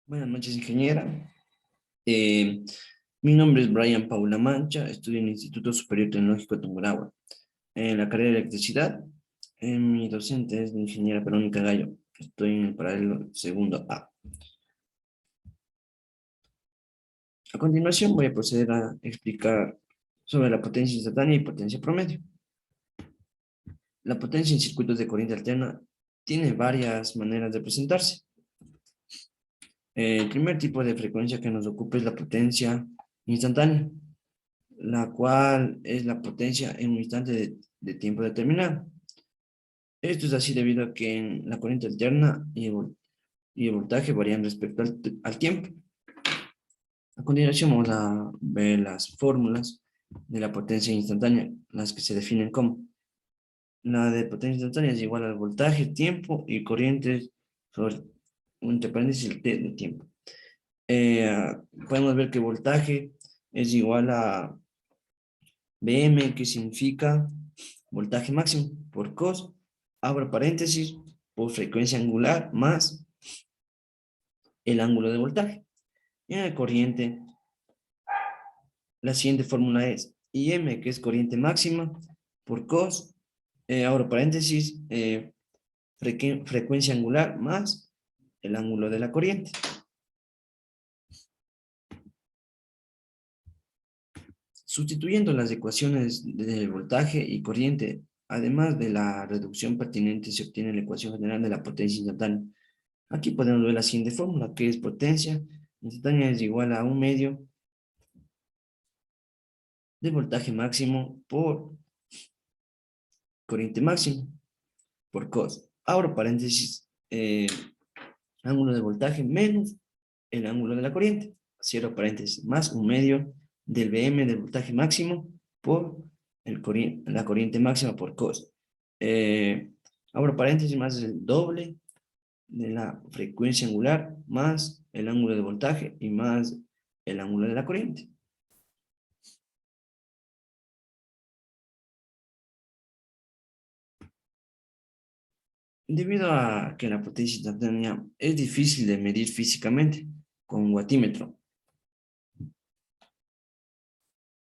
Buenas noches, ingeniera. Eh, Mi nombre es Brian Paula Mancha, estudio en el Instituto Superior Tecnológico de Tungurahua. En la carrera de electricidad, mi docente es la ingeniera Verónica Gallo. Estoy en el paralelo segundo A. A continuación voy a proceder a explicar sobre la potencia instantánea y potencia promedio. La potencia en circuitos de corriente alterna tiene varias maneras de presentarse. El primer tipo de frecuencia que nos ocupa es la potencia instantánea, la cual es la potencia en un instante de tiempo determinado. Esto es así debido a que en la corriente alterna y el voltaje varían respecto al tiempo. A continuación vamos a ver las fórmulas de la potencia instantánea, las que se definen como: la de potencia instantánea es igual al voltaje, tiempo y corriente sobre, entre paréntesis, el t de tiempo. Podemos ver que voltaje es igual a Vm, que significa voltaje máximo, por cos, abro paréntesis, por frecuencia angular, más el ángulo de voltaje. Y en la corriente, la siguiente fórmula es Im, que es corriente máxima, por cos, abro paréntesis, frecuencia angular, más el ángulo de la corriente. Sustituyendo las ecuaciones de voltaje y corriente, además de la reducción pertinente, se obtiene la ecuación general de la potencia instantánea. Aquí podemos ver la siguiente fórmula, que es potencia instantánea es igual a 1/2 de voltaje máximo por corriente máxima por cos. Abro paréntesis, ángulo de voltaje menos el ángulo de la corriente. Cierro paréntesis, más 1/2 del Vm del voltaje máximo por la corriente máxima por cos. Abro paréntesis, más el doble de la frecuencia angular más el ángulo de voltaje y más el ángulo de la corriente. Debido a que la potencia instantánea es difícil de medir físicamente con un watímetro.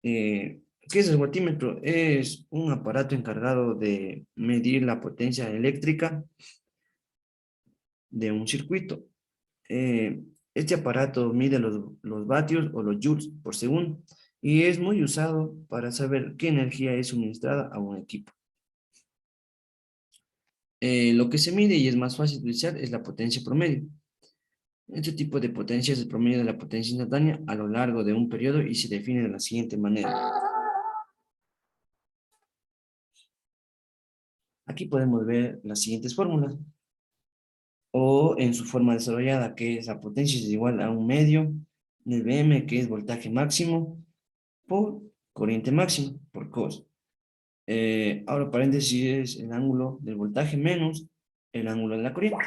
¿Qué es el watímetro? Es un aparato encargado de medir la potencia eléctrica de un circuito. Este aparato mide los vatios o los joules por segundo y es muy usado para saber qué energía es suministrada a un equipo. Lo que se mide y es más fácil de utilizar es la potencia promedio. Este tipo de potencia es el promedio de la potencia instantánea a lo largo de un periodo y se define de la siguiente manera. Aquí podemos ver las siguientes fórmulas, o en su forma desarrollada, que es la potencia es igual a 1/2 del Vm, que es voltaje máximo, por corriente máxima, por cos. Ahora paréntesis es el ángulo del voltaje menos el ángulo de la corriente.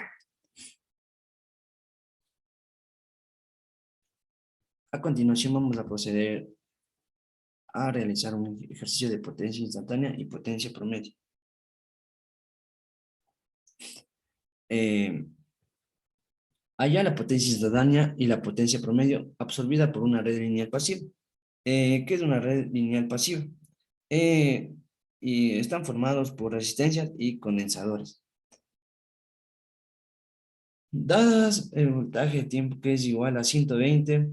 A continuación vamos a proceder a realizar un ejercicio de potencia instantánea y potencia promedio. Allá la potencia instantánea y la potencia promedio absorbida por una red lineal pasiva. ¿Qué es una red lineal pasiva? Eh, y están formados por resistencias y condensadores. Dadas el voltaje de tiempo, que es igual a 120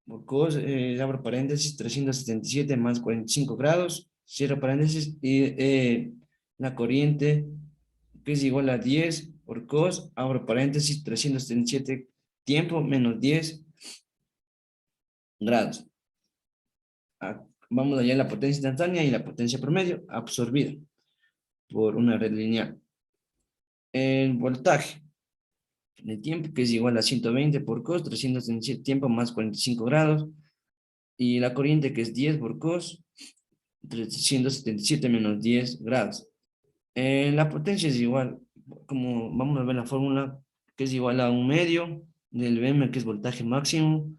por cos, abro paréntesis, 377 más 45 grados, cierro paréntesis, y la corriente, que es igual a 10 por cos, abro paréntesis, 377 tiempo menos 10 grados. Vamos allá a la potencia instantánea y la potencia promedio absorbida por una red lineal. El voltaje de tiempo, que es igual a 120 por cos, 377 tiempo más 45 grados, y la corriente, que es 10 por cos, 377 menos 10 grados. La potencia es igual, como vamos a ver la fórmula, que es igual a 1/2 del Vm, que es voltaje máximo,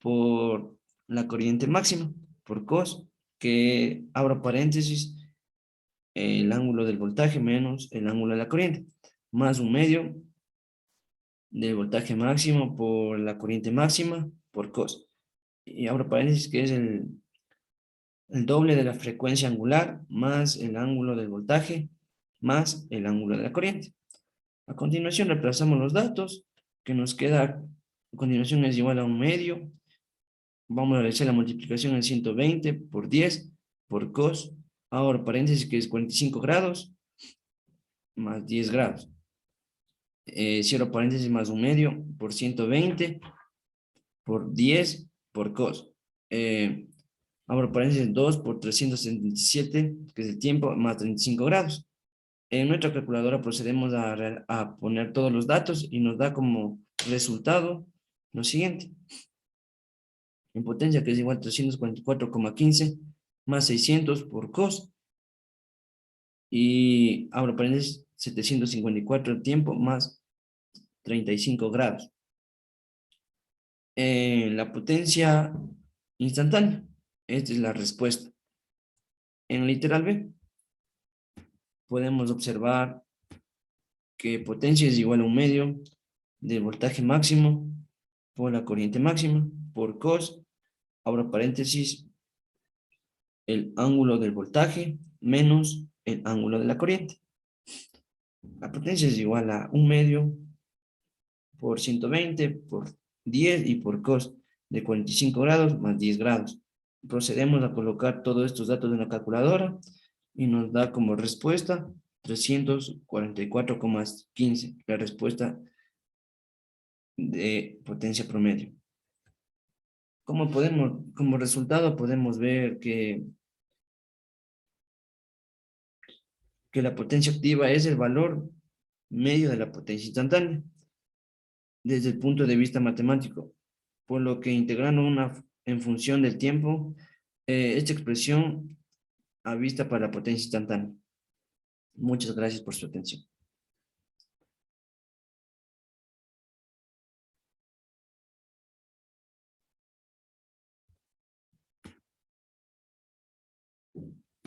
por la corriente máxima, por cos, que abro paréntesis, el ángulo del voltaje menos el ángulo de la corriente, más 1/2 del voltaje máximo por la corriente máxima por cos. Y abro paréntesis que es el doble de la frecuencia angular más el ángulo del voltaje más el ángulo de la corriente. A continuación reemplazamos los datos que nos queda a continuación es igual a 1/2. Vamos a realizar la multiplicación en 120 por 10 por cos. Ahora paréntesis que es 45 grados más 10 grados. Cierro paréntesis más 1/2 por 120 por 10 por cos. Abro paréntesis 2 por 377, que es el tiempo, más 35 grados. En nuestra calculadora procedemos a poner todos los datos y nos da como resultado lo siguiente. En potencia que es igual a 344,15 más 600 por cos. Y abro paréntesis 754 el tiempo más 35 grados. La potencia instantánea. Esta es la respuesta. En literal B podemos observar que potencia es igual a 1/2 del voltaje máximo por la corriente máxima por cos, abro paréntesis, el ángulo del voltaje menos el ángulo de la corriente. La potencia es igual a 1/2 por 120 por 10 y por cos de 45 grados más 10 grados. Procedemos a colocar todos estos datos en la calculadora y nos da como respuesta 344,15, la respuesta de potencia promedio. Como resultado podemos ver que la potencia activa es el valor medio de la potencia instantánea desde el punto de vista matemático, por lo que integrando una en función del tiempo, esta expresión a vista para la potencia instantánea. Muchas gracias por su atención.